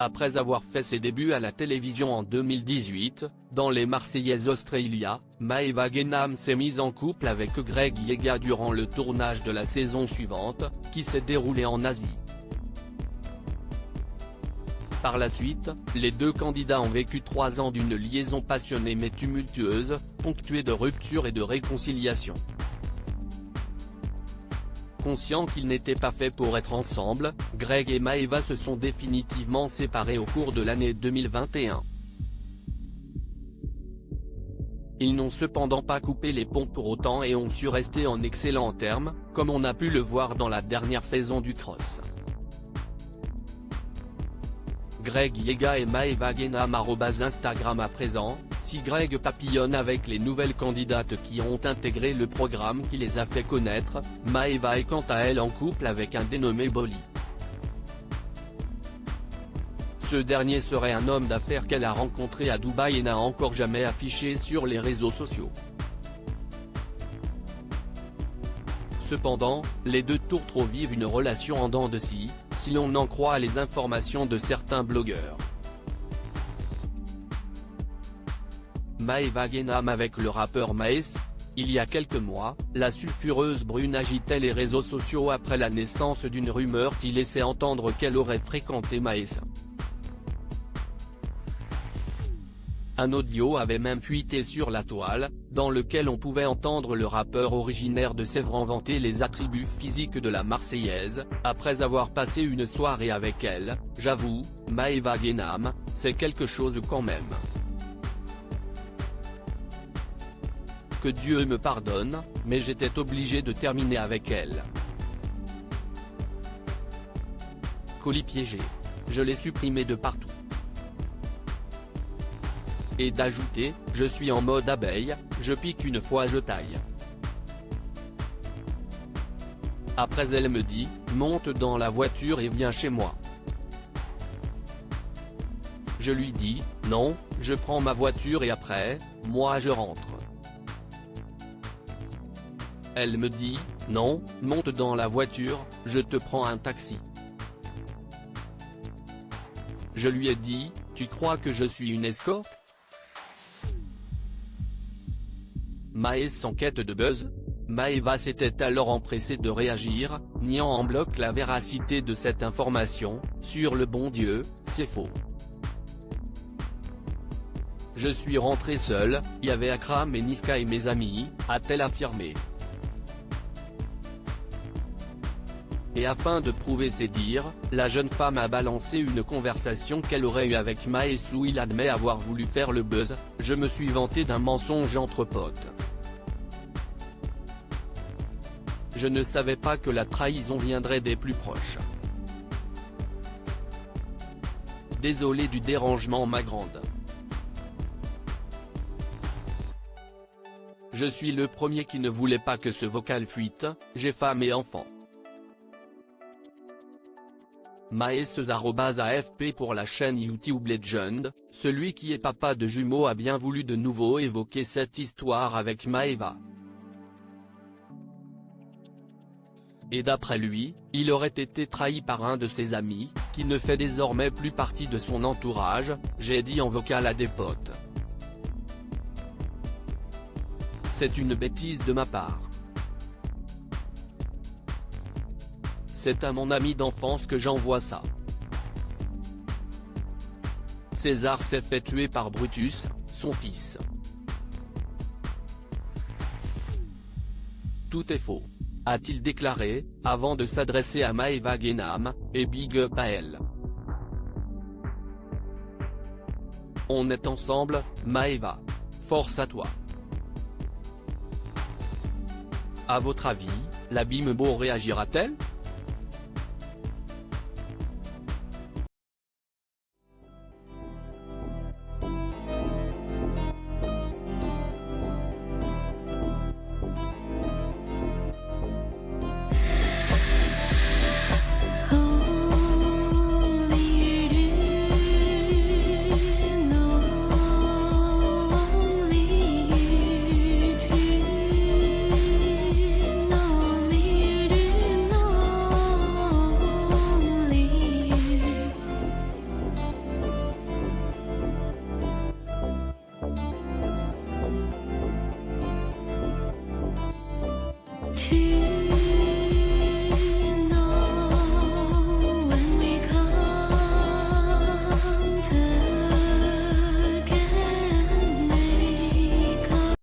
Après avoir fait ses débuts à la télévision en 2018, dans Les Marseillaises Australia, Maëva Guénam s'est mise en couple avec Greg Yega durant le tournage de la saison suivante, qui s'est déroulé en Asie. Par la suite, les deux candidats ont vécu 3 ans d'une liaison passionnée mais tumultueuse, ponctuée de ruptures et de réconciliations. Conscients qu'ils n'étaient pas faits pour être ensemble, Greg et Maëva se sont définitivement séparés au cours de l'année 2021. Ils n'ont cependant pas coupé les ponts pour autant et ont su rester en excellents termes, comme on a pu le voir dans la dernière saison du Cross. Greg Yega et Maëva Guénam @Instagram à présent. Si Greg papillonne avec les nouvelles candidates qui ont intégré le programme qui les a fait connaître, Maëva est quant à elle en couple avec un dénommé Bolly. Ce dernier serait un homme d'affaires qu'elle a rencontré à Dubaï et n'a encore jamais affiché sur les réseaux sociaux. Cependant, les deux tourtereaux vivent une relation en dents de scie, si l'on en croit les informations de certains blogueurs. Maëva Guénam avec le rappeur Maes. Il y a quelques mois, la sulfureuse brune agitait les réseaux sociaux après la naissance d'une rumeur qui laissait entendre qu'elle aurait fréquenté Maes. Un audio avait même fuité sur la toile, dans lequel on pouvait entendre le rappeur originaire de Sèvres vanter les attributs physiques de la Marseillaise. Après avoir passé une soirée avec elle, j'avoue, Maëva Guénam, c'est quelque chose quand même. Que Dieu me pardonne, mais j'étais obligé de terminer avec elle. Colis piégé. Je l'ai supprimé de partout. Et d'ajouter, je suis en mode abeille, je pique une fois je taille. Après elle me dit, monte dans la voiture et viens chez moi. Je lui dis, non, je prends ma voiture et après, moi je rentre. Elle me dit, non, monte dans la voiture, je te prends un taxi. Je lui ai dit, tu crois que je suis une escorte? Maes en quête de buzz. Maëva s'était alors empressée de réagir, niant en bloc la véracité de cette information. Sur le bon Dieu, c'est faux. Je suis rentrée seule, il y avait Akram et Niska et mes amis, a-t-elle affirmé. Et afin de prouver ses dires, la jeune femme a balancé une conversation qu'elle aurait eue avec Maes où il admet avoir voulu faire le buzz. Je me suis vanté d'un mensonge entre potes. Je ne savais pas que la trahison viendrait des plus proches. Désolé du dérangement ma grande. Je suis le premier qui ne voulait pas que ce vocal fuite, j'ai femme et enfant. Maes @AFP pour la chaîne YouTube Legend, celui qui est papa de jumeaux a bien voulu de nouveau évoquer cette histoire avec Maëva. Et d'après lui, il aurait été trahi par un de ses amis, qui ne fait désormais plus partie de son entourage, j'ai dit en vocal à des potes. C'est une bêtise de ma part. C'est à mon ami d'enfance que j'envoie ça. César s'est fait tuer par Brutus, son fils. Tout est faux, a-t-il déclaré, avant de s'adresser à Maëva Guénam, et big up à elle. On est ensemble, Maëva. Force à toi. À votre avis, la Bimbo réagira-t-elle ?